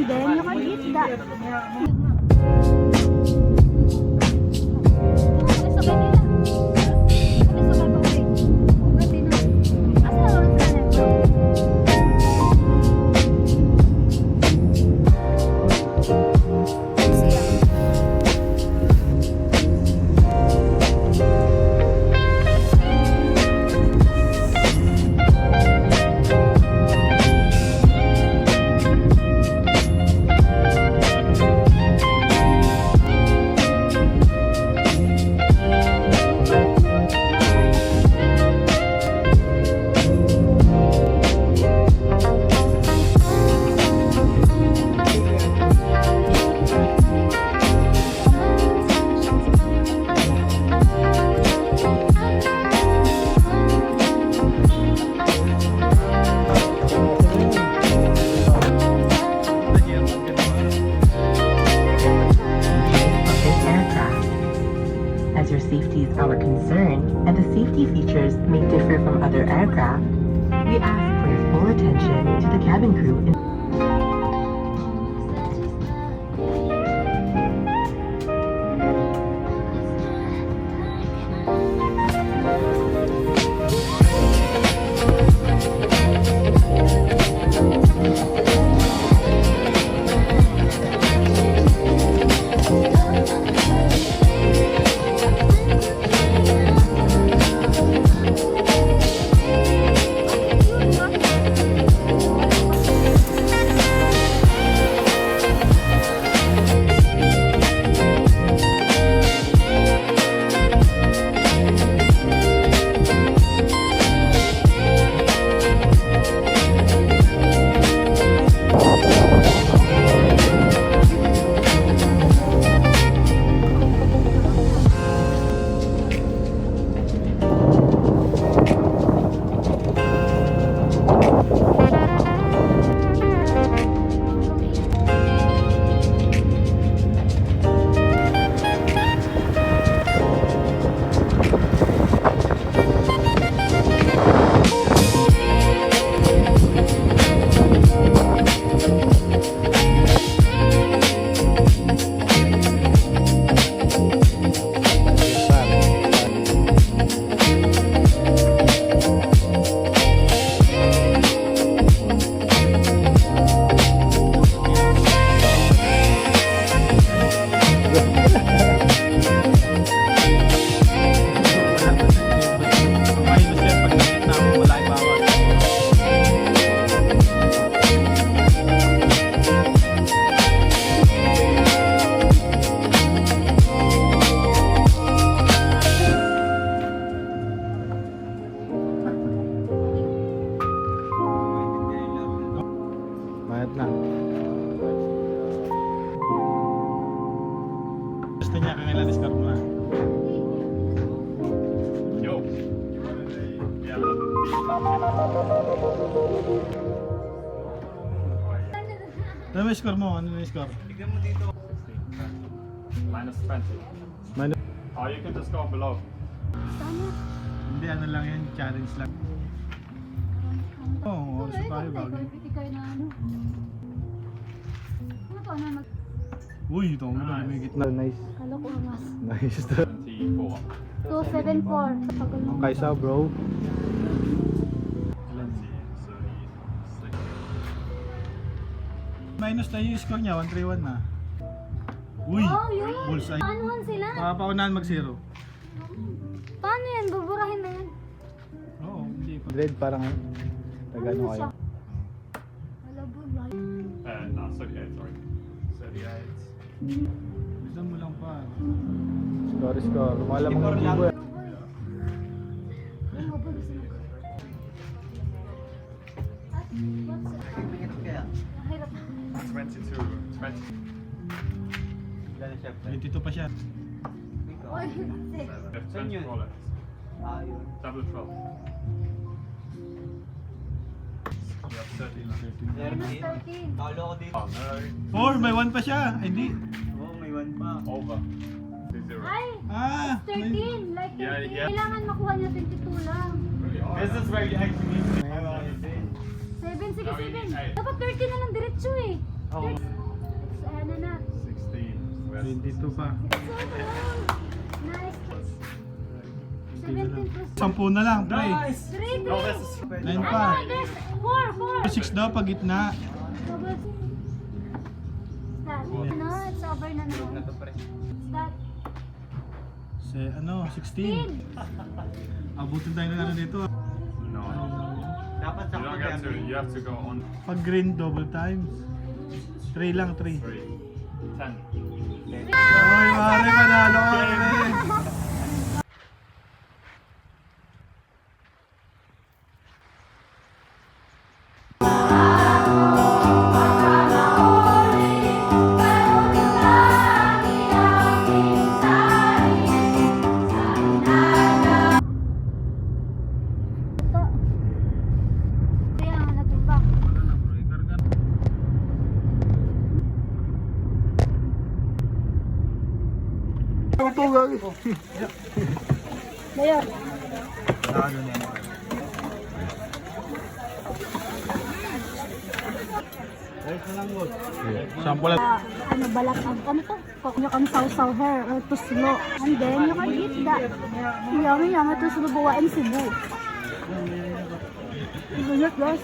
and then you can eat that. As your safety is our concern and the safety features may differ from other aircraft, we ask for your full attention to the cabin crew. Bayad na. Gusto niya kang ilan discount mo na. Yo. Ano yung score mo? Ano yung score? Tignan mo dito. Minus 20. Minus. Oh, you can just go below. Hindi, ano lang yan, challenge lang. Oo, oras tayo bago. Uy, ito mo na may gitna. Nice. Kala ko mas. Nice. 24. 274. Kaysa bro. Minus na yung score niya, 131 na. Uy, Oh, yun. bullseye. Paanohan sila? Papaunahan mag-zero. Paano yan? Buburahin na yan. Oo, hindi pa. Dread parang tagano Ano kayo. siya? Wala buhay. No, 38, sorry. 38. Bisan mo lang pa. Score. Lumalang mga libo. Hirap. 22. 20. 22 pa siya. Oy, 20 dollars. Double 12. You have 13 left. minus 13. Oh, no. 4, may 1 pa siya. Ay, hindi. Over. 2-0. Ay! Ah, 13! Like 13. Yeah, yeah. Kailangan makuha niya 22 lang. This is where you actually need to 7, sige 7. Dapat 13 na lang diretso eh. Oh. 22 pa. Nice. 17 plus 10 na lang, pre. 3, No, 3. this is 9 pa. This, 4, 4. 6 daw pag gitna. Double. That. No, it's over na naman. That. Ano, 16. Abutin tayo na dito. No. Dapat You don't get to. You have to go on Pag green, double times. 3 lang, 3. 3. 10. Oy, mare, manalo ka rin. Ito. Kaya nga natumbak. Bayo. Sample lang. Ano balat ang ano to? You can sausaw her or to slow. And then you can eat that. Yummy yummy to slow buwain Cebu. Guys.